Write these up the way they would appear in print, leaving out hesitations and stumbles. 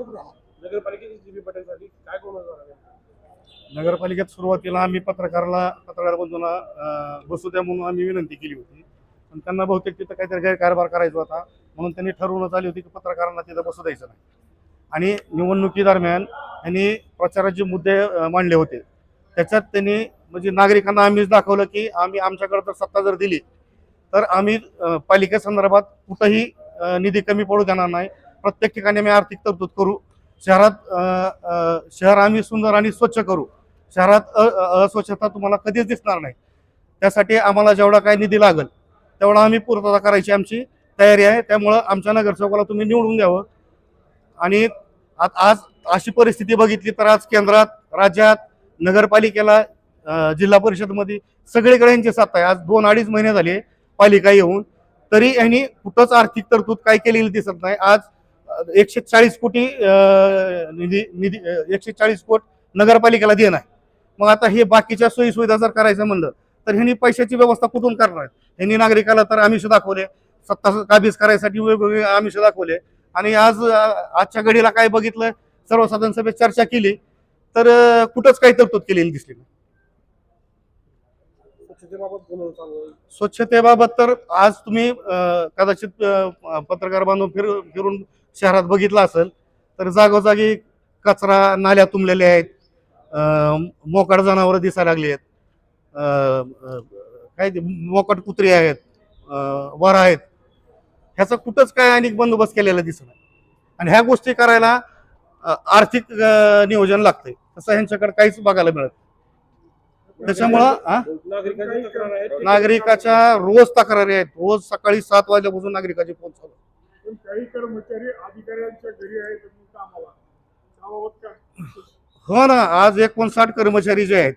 नगरपालिकेची GB पटेलसाठी काय उमेदवार आहे? नगरपालिकेत सुरुवातीला आम्ही पत्रकार बंधूंना बसू द्या म्हणून आम्ही विनंती केली होती, पण त्यांना बहुतेक तिथं काहीतरी गैरकारभार करायचा होता म्हणून त्यांनी ठरवून आली होती की पत्रकारांना तिथं बसू द्यायचं नाही. आणि निवडणुकीदरम्यान त्यांनी प्रचाराचे मुद्दे मांडले होते. त्याच्यात त्यांनी म्हणजे नागरिकांना आम्हीच दाखवलं की आम्ही आमच्याकडे जर सत्ता जर दिली तर आम्ही पालिकेसंदर्भात कुठंही निधी कमी पडू देणार नाही. प्रत्येक ठिकाणी आम्ही आर्थिक तरतूद करू. शहर आम्ही सुंदर आणि स्वच्छ करू. शहरात अस्वच्छता तुम्हाला कधीच दिसणार नाही. त्यासाठी आम्हाला जेवढा काही निधी लागेल तेवढा आम्ही पूर्तता करायची आमची तयारी आहे. त्यामुळं आमच्या नगरसेवकाला तुम्ही निवडून द्यावं. आणि आज अशी परिस्थिती बघितली तर आज केंद्रात, राज्यात, नगरपालिकेला, जिल्हा परिषदमध्ये सगळीकडे यांची सत्ता आहे. आज 2-2.5 महिने झाले पालिका येऊन, तरी यांनी कुठंच आर्थिक तरतूद काय केलेली दिसत नाही. आज 140 कोटी निधी 140 कोटी नगरपालिकेला देणं आहे. मग आता हे बाकीच्या सोयी सुविधा जर करायचं म्हणलं तर ह्यांनी पैशाची व्यवस्था कुठून करणार? ह्यांनी नागरिकाला तर आमिष दाखवले, सत्ता काबीज करायसाठी वेगवेगळे आमिष दाखवले. आणि आजच्या घडीला काय बघितलं, सर्वसाधारण सभेत चर्चा केली तर कुठंच काही तरतूद केलेली दिसली नाही. स्वच्छतेबाबत तर आज तुम्ही कदाचित पत्रकार बांधव फिरून शहरात बघितलं असेल तर जागोजागी कचरा नाल्या तुंबलेल्या आहेत, मोकाट जनावरं दिसायला लागली आहेत, काय मोकाट कुत्री आहेत, वर आहेत. ह्याचा कुठंच काय अनेक बंदोबस्त केलेला दिसत नाही. आणि ह्या गोष्टी करायला आर्थिक नियोजन लागतंय, तसं ह्यांच्याकडे काहीच बघायला मिळत. त्याच्यामुळं नागरिकाच्या रोज तक्रारी आहेत. रोज सकाळी 7 वाजल्यापासून नागरिकाचे फोन चालू. काही कर्मचारी अधिकाऱ्यांच्या घरी आहेत कामाला. हो ना, आज 59 कर्मचारी जे आहेत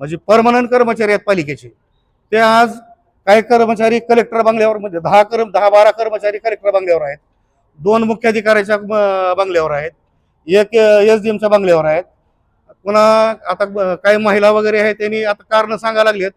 म्हणजे परमनंट कर्मचारी आहेत पालिकेचे, ते आज काही कर्मचारी कलेक्टर बंगल्यावर म्हणजे 10-12 कर्मचारी कलेक्टर बंगल्यावर आहेत, 2 मुख्याधिकाऱ्याच्या बंगल्यावर आहेत, 1 SDMच्या बंगल्यावर आहेत. पुन्हा आता काही महिला वगैरे आहेत त्यांनी आता कारण सांगायला लागलेत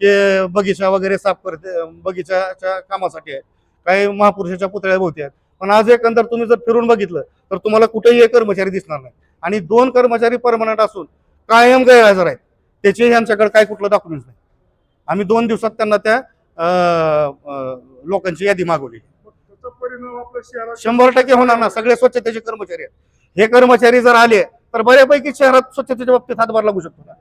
की बगीचा वगैरे साफ करते, बगीचाच्या कामासाठी आहे. काही महापुरुषाच्या पुतळ्याभोवती आहेत. पण आज एकंदर तुम्ही जर फिरून बघितलं तर तुम्हाला कुठेही एक कर्मचारी दिसणार नाही. आणि 2 कर्मचारी परमनंट असून कायम गैरहजर आहेत, त्याचे यांच्याकडे काय कुठलं डॉक्युमेंट्स नाही. आम्ही 2 दिवसात त्यांना त्या लोकांची यादी मागवली. 100% होणार ना. सगळे स्वच्छतेचे कर्मचारी आहेत. हे कर्मचारी जर आले तर बऱ्यापैकी शहरात स्वच्छतेच्या बाबतीत हातभार लागू शकतो ना.